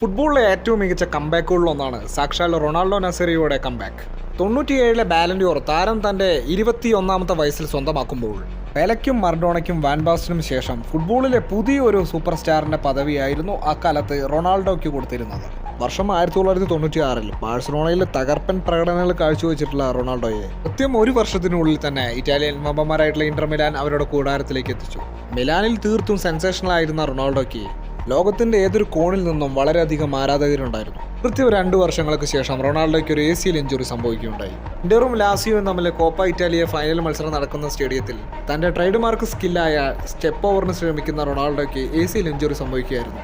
ഫുട്ബോളിലെ ഏറ്റവും മികച്ച കംബാക്കുകളിലൊന്നാണ് സാക്ഷാൽ റൊണാൾഡോ നസീറിയുടെ കംബാക്ക്. 97-ലെ ബാലൻഡിയോർ താരം തന്റെ 21-ാമത്തെ വയസ്സിൽ സ്വന്തമാക്കുമ്പോൾ പെലയ്ക്കും മർഡോണയ്ക്കും വാൻ ബാസ്റ്റനും ശേഷം ഫുട്ബോളിലെ പുതിയൊരു സൂപ്പർ സ്റ്റാറിന്റെ പദവിയായിരുന്നു അക്കാലത്ത് റൊണാൾഡോയ്ക്ക് കൊടുത്തിരുന്നത്. വർഷം 1996-ൽ ബാഴ്സലോണയിൽ തകർപ്പൻ പ്രകടനങ്ങൾ കാഴ്ചവെച്ചിട്ടുള്ള റൊണാൾഡോയെ കൃത്യം ഒരു വർഷത്തിനുള്ളിൽ തന്നെ ഇറ്റാലിയൻ വമ്പന്മാരായിട്ടുള്ള ഇന്റർ മിലാൻ അവരുടെ കൂടാരത്തിലേക്ക് എത്തിച്ചു. മിലാനിൽ തീർത്തും സെൻസേഷണൽ ആയിരുന്ന റൊണാൾഡോയ്ക്ക് ലോകത്തിന്റെ ഏതൊരു കോണിൽ നിന്നും വളരെയധികം ആരാധകരുണ്ടായിരുന്നു. കൃത്യം 2 വർഷങ്ങൾക്ക് ശേഷം റൊണാൾഡോയ്ക്ക് ഒരു ACL ഇഞ്ചുറി സംഭവിക്കുകയുണ്ടായി. ഇന്ററും ലാസിയോയും തമ്മിൽ കോപ്പ ഇറ്റാലിയ ഫൈനൽ മത്സരം നടക്കുന്ന സ്റ്റേഡിയത്തിൽ തന്റെ ട്രേഡ് മാർക്ക് സ്കില്ലായ സ്റ്റെപ്പ് ഓവറിന് ശ്രമിക്കുന്ന റൊണാൾഡോയ്ക്ക് ACL ഇഞ്ചുറി സംഭവിക്കുകയായിരുന്നു.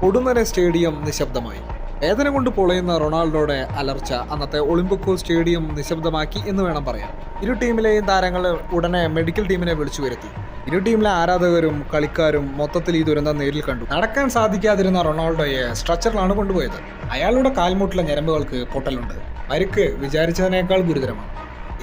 ഉടനെ സ്റ്റേഡിയം നിശബ്ദമായി. വേദന കൊണ്ട് പൊളയുന്ന റൊണാൾഡോയുടെ അലർച്ച അന്നത്തെ ഒളിമ്പിക്കോ സ്റ്റേഡിയം നിശബ്ദമാക്കി എന്ന് വേണം പറയാൻ. ഇരു ടീമിലെയും താരങ്ങൾ ഉടനെ മെഡിക്കൽ ടീമിനെ വിളിച്ചു വരുത്തി. ഇരു ടീമിലെ ആരാധകരും കളിക്കാരും മൊത്തത്തിൽ ഈ ദുരന്തം നേരിൽ കണ്ടു. നടക്കാൻ സാധിക്കാതിരുന്ന റൊണാൾഡോയെ സ്ട്രെച്ചറിലാണ് കൊണ്ടുപോയത്. അയാളുടെ കാൽമുട്ടിലെ ഞരമ്പുകൾക്ക് പൊട്ടലുണ്ട്. പരിക്ക് വിചാരിച്ചതിനേക്കാൾ ഗുരുതരമാണ്.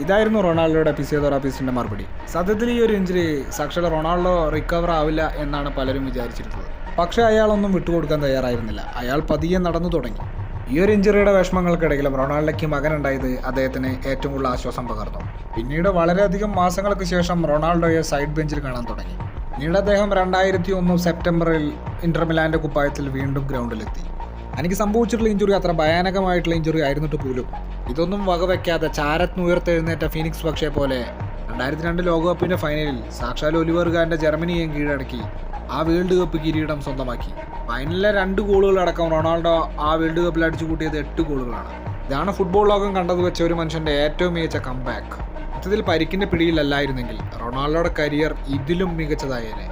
ഇതായിരുന്നു റൊണാൾഡോയുടെ ഫിസിയോതെറാപ്പിസ്റ്റിന്റെ മറുപടി. സത്യത്തിൽ ഈ ഒരു ഇഞ്ചുറി സാക്ഷാൽ റൊണാൾഡോ റിക്കവർ ആവില്ല എന്നാണ് പലരും വിചാരിച്ചിരുന്നത്. പക്ഷേ അയാളൊന്നും വിട്ടുകൊടുക്കാൻ തയ്യാറായിരുന്നില്ല. അയാൾ പതിയെ നടന്നു തുടങ്ങി. ഈ ഒരു ഇഞ്ചുറിയുടെ വിഷമങ്ങൾക്കിടയിലും റൊണാൾഡോയ്ക്ക് മകനുണ്ടായത് അദ്ദേഹത്തിന് ഏറ്റവും കൂടുതൽ ആശ്വാസം പകർന്നു. പിന്നീട് വളരെയധികം മാസങ്ങൾക്ക് ശേഷം റൊണാൾഡോയെ സൈഡ് ബെഞ്ചിൽ കാണാൻ തുടങ്ങി. പിന്നീട് അദ്ദേഹം 2001 സെപ്റ്റംബറിൽ ഇന്റർ മിലാന്റെ കുപ്പായത്തിൽ വീണ്ടും ഗ്രൗണ്ടിലെത്തി. എനിക്ക് സംഭവിച്ചിട്ടുള്ള ഇഞ്ചുറി അത്ര ഭയാനകമായിട്ടുള്ള ഇഞ്ചുറി ആയിരുന്നിട്ട് പോലും ഇതൊന്നും വകവെക്കാതെ ചാരത്തിനുയർത്തെഴുന്നേറ്റ ഫീനിക്സ് പക്ഷേ പോലെ 2002 ലോകകപ്പിന്റെ ഫൈനലിൽ സാക്ഷാൽ ഒലിവർ കാന്റെ ജർമ്മനിയെയും കീഴടക്കി ആ വേൾഡ് കപ്പ് കിരീടം സ്വന്തമാക്കി. ഫൈനലിലെ 2 ഗോളുകളടക്കം റൊണാൾഡോ ആ വേൾഡ് കപ്പിൽ അടിച്ചു കൂട്ടിയത് 8 ഗോളുകളാണ്. ഇതാണ് ഫുട്ബോൾ ലോകം കണ്ടത് വെച്ച ഒരു മനുഷ്യന്റെ ഏറ്റവും മികച്ച കംബാക്ക്. മൊത്തത്തിൽ പരിക്കിന്റെ പിടിയിലല്ലായിരുന്നെങ്കിൽ റൊണാൾഡോയുടെ കരിയർ ഇതിലും മികച്ചതായേനെ.